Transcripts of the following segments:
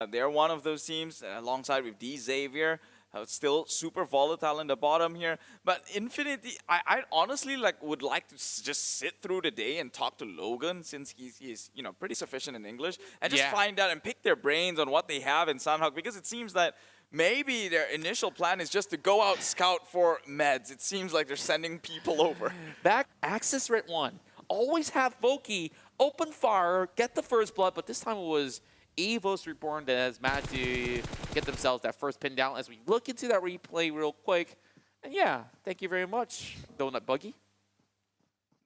They're one of those teams alongside with D Xavier. Still super volatile in the bottom here, but Infinity, I honestly would like to just sit through the day and talk to Logan, since he's pretty sufficient in English, and just find out and pick their brains on what they have in Sanhok, because it seems that maybe their initial plan is just to go out scout for meds. It seems like they're sending people over. Back Axis Red 1 always have Voki open fire, get the first blood, but this time it was EVOS Reborn that has managed to get themselves that first pin down. As we look into that replay real quick, and yeah, thank you very much, Donut Buggy.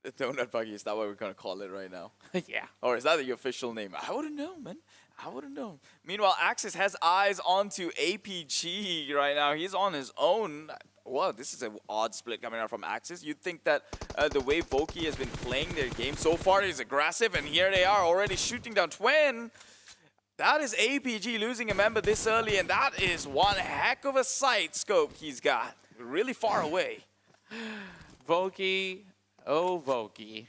The Donut Buggy, is that what we're gonna call it right now? Yeah. Or is that the official name? I wouldn't know, man. I wouldn't know. Meanwhile, Axis has eyes onto APG right now. He's on his own. Wow, this is an odd split coming out from Axis. You'd think that the way Voki has been playing their game so far is aggressive, and here they are already shooting down Twin. That is APG losing a member this early, and that is one heck of a sight scope he's got. Really far away. Voki, oh Voki.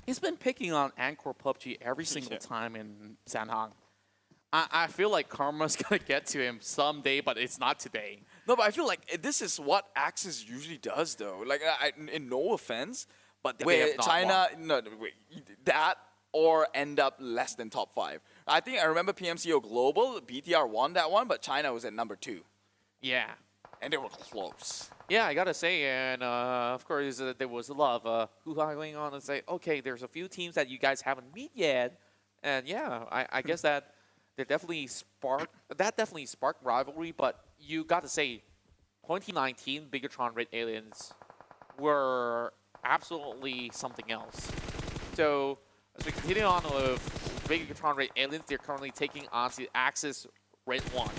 He's been picking on Anchor PUBG every single time in Sanhok. I feel like karma's gonna get to him someday, but it's not today. No, but I feel like this is what Axis usually does, though. Like, in no offense, but where China, that or end up less than top 5. I think I remember PMCO Global, BTR won that one, but China was at number 2. Yeah. And they were close. Yeah, I gotta say, and of course there was a lot of hoo-ha going on and say, okay, there's a few teams that you guys haven't meet yet, and yeah, I guess that definitely sparked rivalry, but you gotta say, 2019 Bigatron Red Aliens were absolutely something else. So as we continue on with Bigatron Red Aliens, they're currently taking on the Axis Red 1.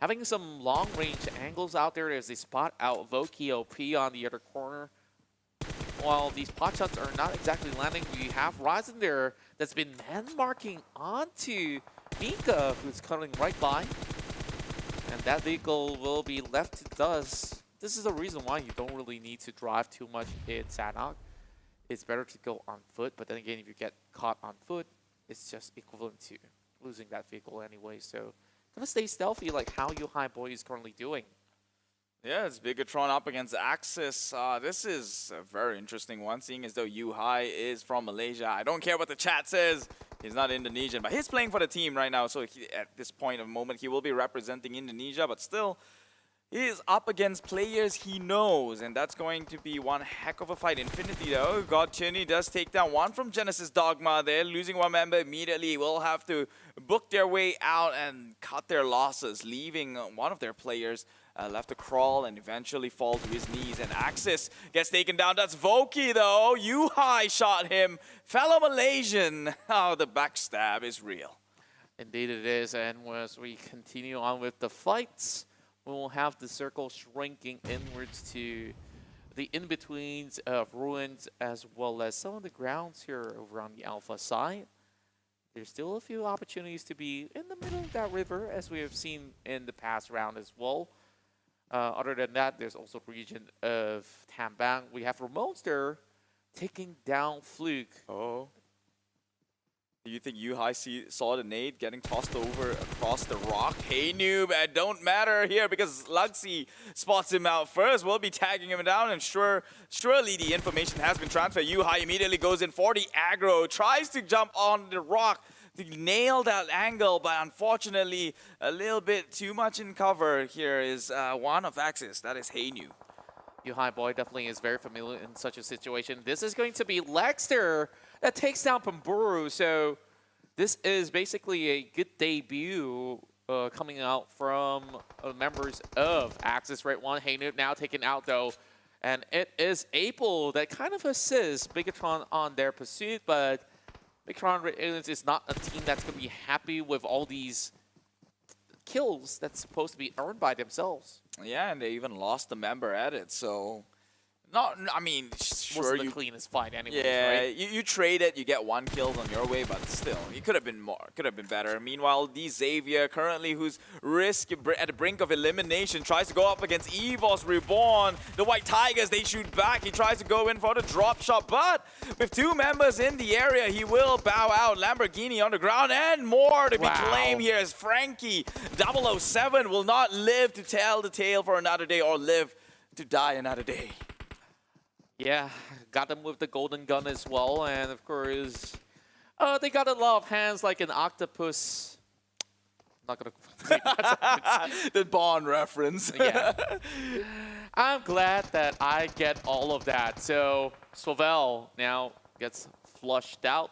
Having some long-range angles out there as they spot out Voki OP on the other corner. While these pot shots are not exactly landing, we have Ryzen there that's been man-marking onto Mika, who's coming right by. And that vehicle will be left to dust. This is the reason why you don't really need to drive too much in Sanhok. It's better to go on foot, but then again, if you get caught on foot, it's just equivalent to losing that vehicle anyway. So, gonna stay stealthy like how Boy is currently doing. Yeah, it's Bigatron up against Axis. This is a very interesting one, seeing as though is from Malaysia. I don't care what the chat says. He's not Indonesian, but he's playing for the team right now. So at this point of moment, he will be representing Indonesia, but still, he is up against players he knows, and that's going to be one heck of a fight. Infinity, though, GodTunny does take down one from Genesis Dogma. They're losing one member immediately. Will have to book their way out and cut their losses, leaving one of their players left to crawl and eventually fall to his knees. And Axis gets taken down. That's Voki, though. shot him. Fellow Malaysian. Oh, the backstab is real. Indeed it is, and as we continue on with the fights, we will have the circle shrinking inwards to the in-betweens of ruins, as well as some of the grounds here over on the Alpha side. There's still a few opportunities to be in the middle of that river, as we have seen in the past round as well. Other than that, there's also the region of Tambang. We have Ramonster taking down Fluke. Oh. Do you think saw the nade getting tossed over across the rock? Hey, noob, it don't matter here because Luxy spots him out first. We'll be tagging him down, and surely the information has been transferred. Immediately goes in for the aggro, tries to jump on the rock to nail that angle, but unfortunately, a little bit too much in cover. Here is one of Axis. That is Hey New. Boy definitely is very familiar in such a situation. This is going to be Lexter that takes down Pamburu. So this is basically a good debut coming out from members of Axis Red 1. Hey Noob now taken out, though. And it is Apple that kind of assists Bigatron on their pursuit, but Bigatron Red Aliens is not a team that's going to be happy with all these kills that's supposed to be earned by themselves. Yeah, and they even lost a member at it, so No, I mean, sure, Most of the cleanest fight anyways, yeah, right? you trade it, you get 1 kill on your way, but still, it could have been more, could have been better. Meanwhile, Xavier, currently who's at the brink of elimination, tries to go up against EVOS Reborn. The White Tigers, they shoot back. He tries to go in for the drop shot, but with 2 members in the area, he will bow out. Lamborghini on the ground, and more to be claimed here as Frankie 007 will not live to tell the tale for another day, or live to die another day. Yeah, got them with the golden gun as well, and of course, they got a lot of hands like an octopus. Not gonna. The Bond reference. Yeah. I'm glad that I get all of that. So SVAFVEL now gets flushed out.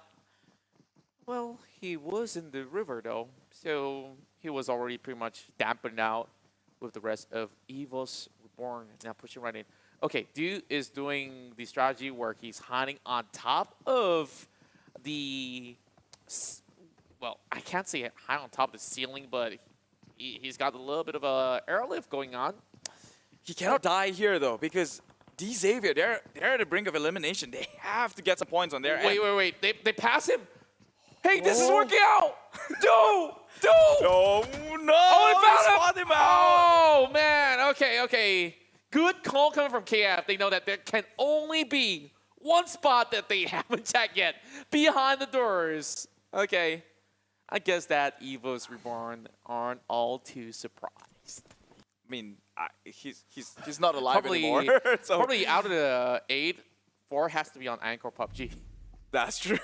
Well, he was in the river though, so he was already pretty much dampened out with the rest of EVOS Reborn. Now pushing right in. Okay, Dude is doing the strategy where he's hiding on top of the, well, I can't say high on top of the ceiling, but he's got a little bit of a airlift going on. He cannot die here though, because Xavier, they're at the brink of elimination. They have to get some points on their end. Wait. They pass him. Hey, this is working out. Dude. No. Oh, they found him out. Oh, man. Okay. Good call coming from KF. They know that there can only be one spot that they haven't checked yet. Behind the doors. Okay. I guess that EVOS Reborn aren't all too surprised. I mean, he's not alive anymore. So. Probably out of the 8, 4 has to be on Anchor PUBG. That's true.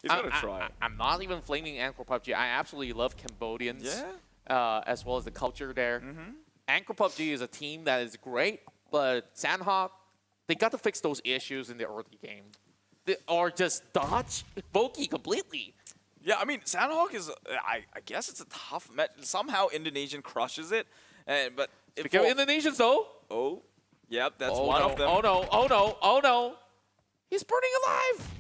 He's going to try. I'm not even flaming Anchor PUBG. I absolutely love Cambodians. Yeah. As well as the culture there. Anchor PUBG is a team that is great, but Sandhawk, they got to fix those issues in the early game. Or just dodge Voki completely. Yeah, I mean, Sandhawk is, I guess it's a tough match. Somehow Indonesian crushes it. But Speaking of Indonesians, though. Oh, yep, that's one of them. Oh no. He's burning alive.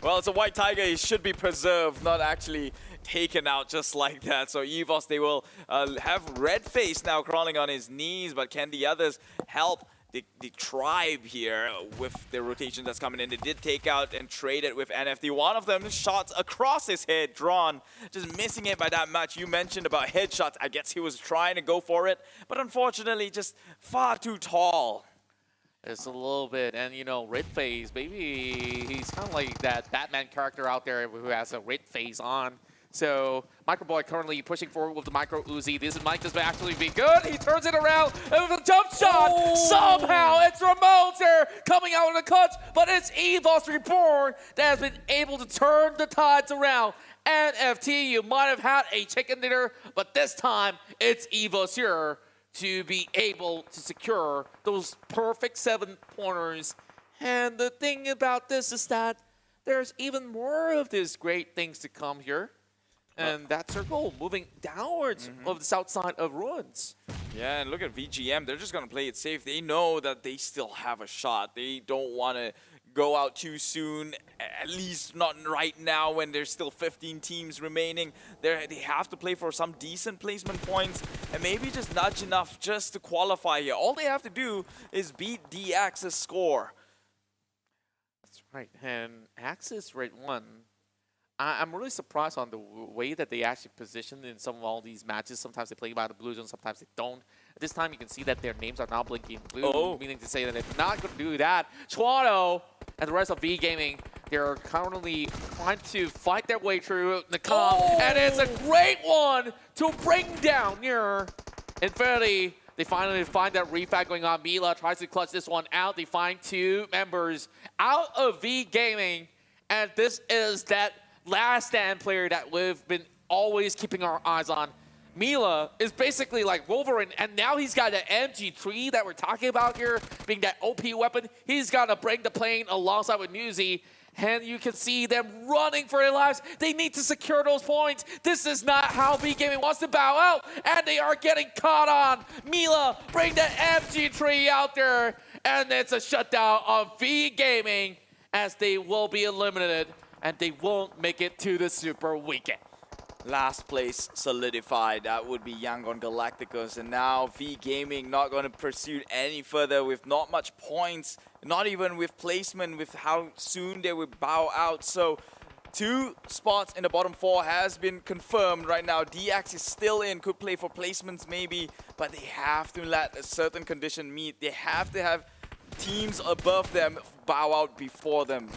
Well, it's a White Tiger. He should be preserved, not actually taken out just like that. So EVOS, they will have RedFace now crawling on his knees, but can the others help the tribe here with the rotation that's coming in? They did take out and trade it with NFT. One of them shots across his head, drawn, just missing it by that much. You mentioned about headshots. I guess he was trying to go for it, but unfortunately just far too tall. It's a little bit, and you know, RedFace, maybe he's kind of like that Batman character out there who has a red face on. So Microboy currently pushing forward with the micro Uzi. This might just actually be good. He turns it around and with a jump shot. Somehow it's Ramonter coming out in the clutch, but it's EVOS Reborn that has been able to turn the tides around. NFT, you might have had a chicken dinner, but this time it's EVOS here to be able to secure those perfect 7 pointers. And the thing about this is that there's even more of these great things to come here. And that's their goal, moving downwards of the south side of Ruins. Yeah, and look at VGM. They're just going to play it safe. They know that they still have a shot. They don't want to go out too soon, at least not right now when there's still 15 teams remaining. They have to play for some decent placement points and maybe just nudge enough just to qualify here. All they have to do is beat D-Axis score. That's right. And Axis rate 1. I'm really surprised on the way that they actually positioned in some of all these matches. Sometimes they play by the blue zone, sometimes they don't. At this time, you can see that their names are now blinking blue, meaning to say that they're not going to do that. Chuano and the rest of V Gaming, they're currently trying to fight their way through the comp, and it's a great one to bring down NEaR. Infinity, they finally find that refact going on. MELA tries to clutch this one out. They find 2 members out of V Gaming, and this is that last stand player that we've been always keeping our eyes on. MELA is basically like Wolverine, and now he's got an MG3 that we're talking about here, being that OP weapon. He's got to bring the plane alongside with Newsy, and you can see them running for their lives. They need to secure those points. This is not how V Gaming wants to bow out, and they are getting caught on. MELA, bring that MG3 out there, and it's a shutdown of V Gaming as they will be eliminated. And they won't make it to the Super Weekend. Last place solidified, that would be Yangon Galacticos. And now V Gaming not going to pursue any further with not much points, not even with placement, with how soon they would bow out. So 2 spots in the bottom 4 has been confirmed right now. DX is still in, could play for placements maybe, but they have to let a certain condition meet. They have to have teams above them bow out before them.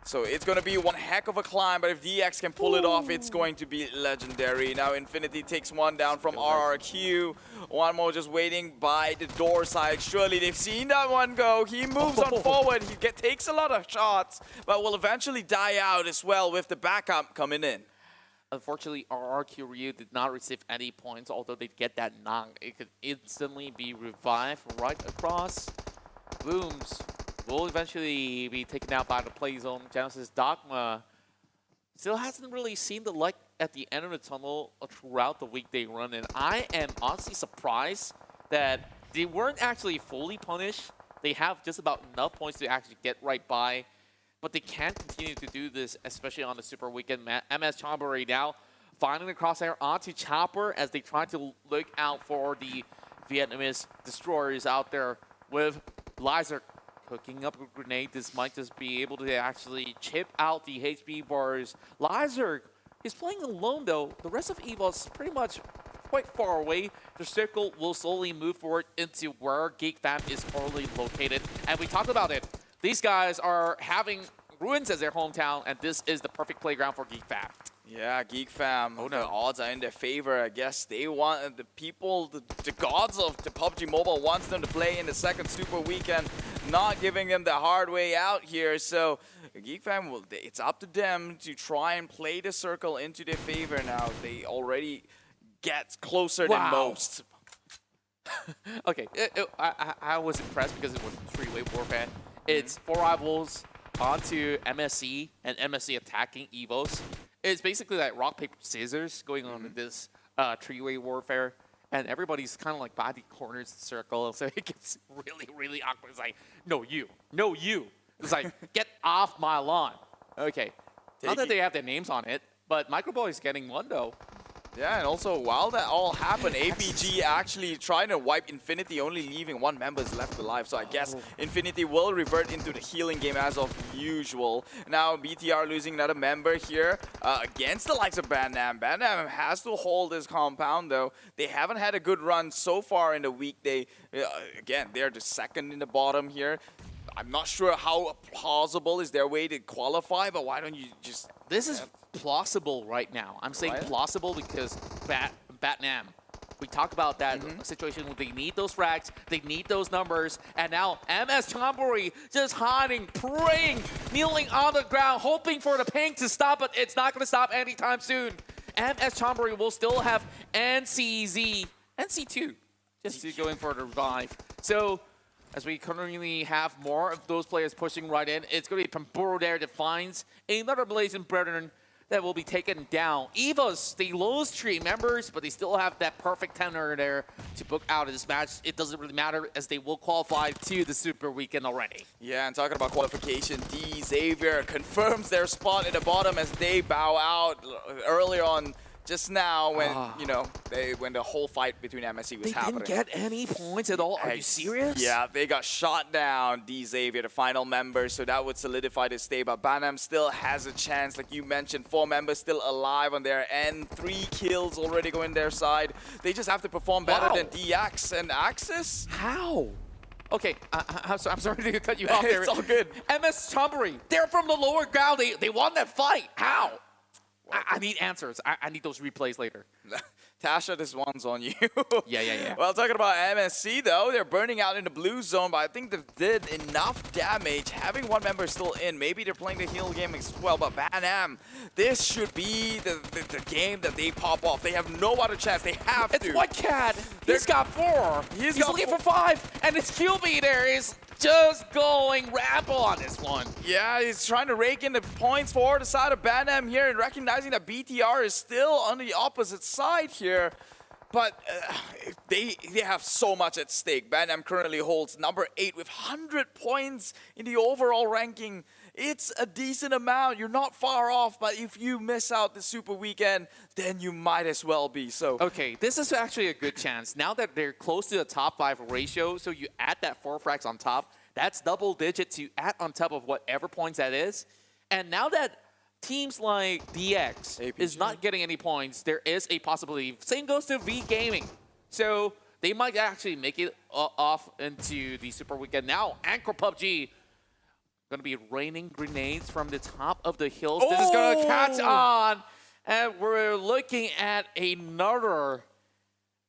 So it's going to be one heck of a climb, but if DX can pull it off, it's going to be legendary. Now Infinity takes one down from RRQ. One more just waiting by the door side. Surely they've seen that one go. He moves on forward. He takes a lot of shots, but will eventually die out as well with the backup coming in. Unfortunately, RRQ Ryu did not receive any points, although they get that knock. It could instantly be revived right across. Booms will eventually be taken out by the play zone. Genesis Dogma still hasn't really seen the light at the end of the tunnel throughout the weekday run, and I am honestly surprised that they weren't actually fully punished. They have just about enough points to actually get right by, but they can't continue to do this, especially on the Super Weekend. MS Chombury now finding the crosshair onto Chopper as they try to look out for the Vietnamese destroyers out there with Lyzerg cooking up a grenade. This might just be able to actually chip out the HP bars. Lyzerg is playing alone though. The rest of EVOS is pretty much quite far away. The circle will slowly move forward into where GeekFam is currently located. And we talked about it. These guys are having Ruins as their hometown, and this is the perfect playground for GeekFam. Yeah, GeekFam, the odds are in their favor. I guess they want the people, the gods of the PUBG Mobile wants them to play in the second Super Weekend, not giving them the hard way out here. So GeekFam, it's up to them to try and play the circle into their favor now. They already get closer than most. Okay, I was impressed because it was three-way warfare. It's 4 rivals onto MSC and MSC attacking EVOS. It's basically like rock, paper, scissors going on in this three-way warfare. And everybody's kind of like by the corners of the circle. So it gets really, really awkward. It's like, no, you. No, you. It's like, get off my lawn. Okay. Not that they have their names on it, but Microboy is getting one, though. Yeah, and also while that all happened, APG actually trying to wipe Infinity, only leaving 1 member left alive. So I guess Infinity will revert into the healing game as of usual. Now BTR losing another member here against the likes of Banam. Banam has to hold his compound though. They haven't had a good run so far in the weekday. Again, they're the second in the bottom here. I'm not sure how plausible is their way to qualify, but why don't you just... This is plausible right now. I'm saying plausible because Batnam. We talked about that situation where they need those frags, they need those numbers, and now MS Chombury just hiding, praying, kneeling on the ground, hoping for the ping to stop, but it's not going to stop anytime soon. MS Chombury will still have NCZ, NC2, just going for the revive. So, as we currently have more of those players pushing right in, it's going to be Pamburo there that finds another Blazing Brethren that will be taken down. EVOS, they lose 3 members, but they still have that perfect tenor there to book out of this match. It doesn't really matter as they will qualify to the Super Weekend already. Yeah, and talking about qualification, D Xavier confirms their spot in the bottom as they bow out earlier on. Just now, when you know, when the whole fight between MSC was happening. They didn't get any points at all. Are you serious? Yeah, they got shot down. D Xavier, the final member, so that would solidify the stay. But Banam still has a chance, like you mentioned. 4 members still alive on their end. 3 kills already going their side. They just have to perform better than DX and Axis. How? Okay, I'm sorry to cut you off there. It's all good. MS Chombury, they're from the lower ground. They won that fight. How? I need answers. I need those replays later. Tasha, this one's on you. Yeah. Well, talking about MSC, though, they're burning out in the blue zone, but I think they did enough damage. Having 1 member still in, maybe they're playing the heal game as well, but Banam, this should be the game that they pop off. They have no other chance. They have to. It's White Cat. He's got 4. He's looking for 5, and his QB there is just going Rabble on this one. Yeah, he's trying to rake in the points for the side of Banam here and recognizing that BTR is still on the opposite side here. But they have so much at stake. Banam currently holds number 8 with 100 points in the overall ranking. it's a decent amount. You're not far off, but if you miss out the Super Weekend, then you might as well be. So okay, this is actually a good chance. Now that they're close to the top 5 ratio, so you add that 4 frags on top, that's double digits you add on top of whatever points that is. And now that teams like DX APG is not getting any points, there is a possibility. Same goes to V Gaming. So they might actually make it off into the Super Weekend. Now, Anchor PUBG going to be raining grenades from the top of the hills. This is going to catch on. And we're looking at another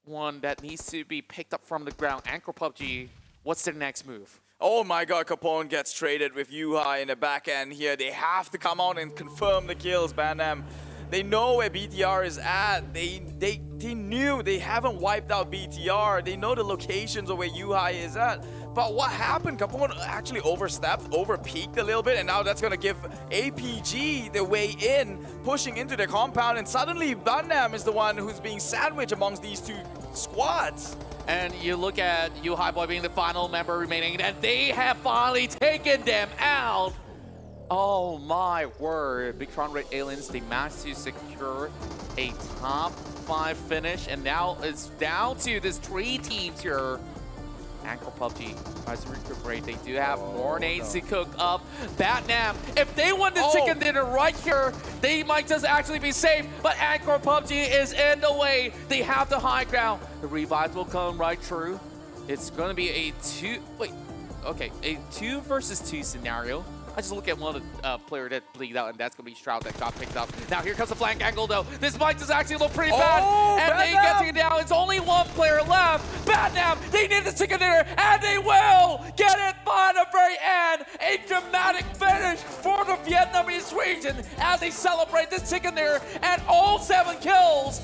one that needs to be picked up from the ground. Anchor PUBG, what's their next move? oh my god, Capone gets traded with Yuhai in the back end here. They have to come out and confirm the kills, Bandam. They know where BTR is at. They knew they haven't wiped out BTR. They know the locations of where Yuhai is at. But what happened? Capone actually overstepped, overpeaked a little bit, and now that's going to give APG the way in, pushing into the compound, and suddenly Bandam is the one who's being sandwiched amongst these two squads. And you look at Yuhai Boy being the final member remaining, and they have finally taken them out. Oh my word. Big Tron Red Aliens, they managed to secure a top 5 finish, and now it's down to this 3 teams here. Anchor PUBG tries to recuperate. They do have more nades to cook up. Batnam, if they win the chicken dinner right here, they might just actually be safe. But Anchor PUBG is in the way. They have the high ground. The revives will come right through. It's going to be a 2 versus 2 scenario. I just look at one of the player that bleed out, and that's going to be Shroud that got picked up. Now here comes the flank angle, though. This might just actually look pretty bad. And they get taken down. It's only 1 player left. Batnam, they need the chicken dinner, and they will get it by the very end. A dramatic finish for the Vietnamese region as they celebrate this chicken dinner and all 7 kills.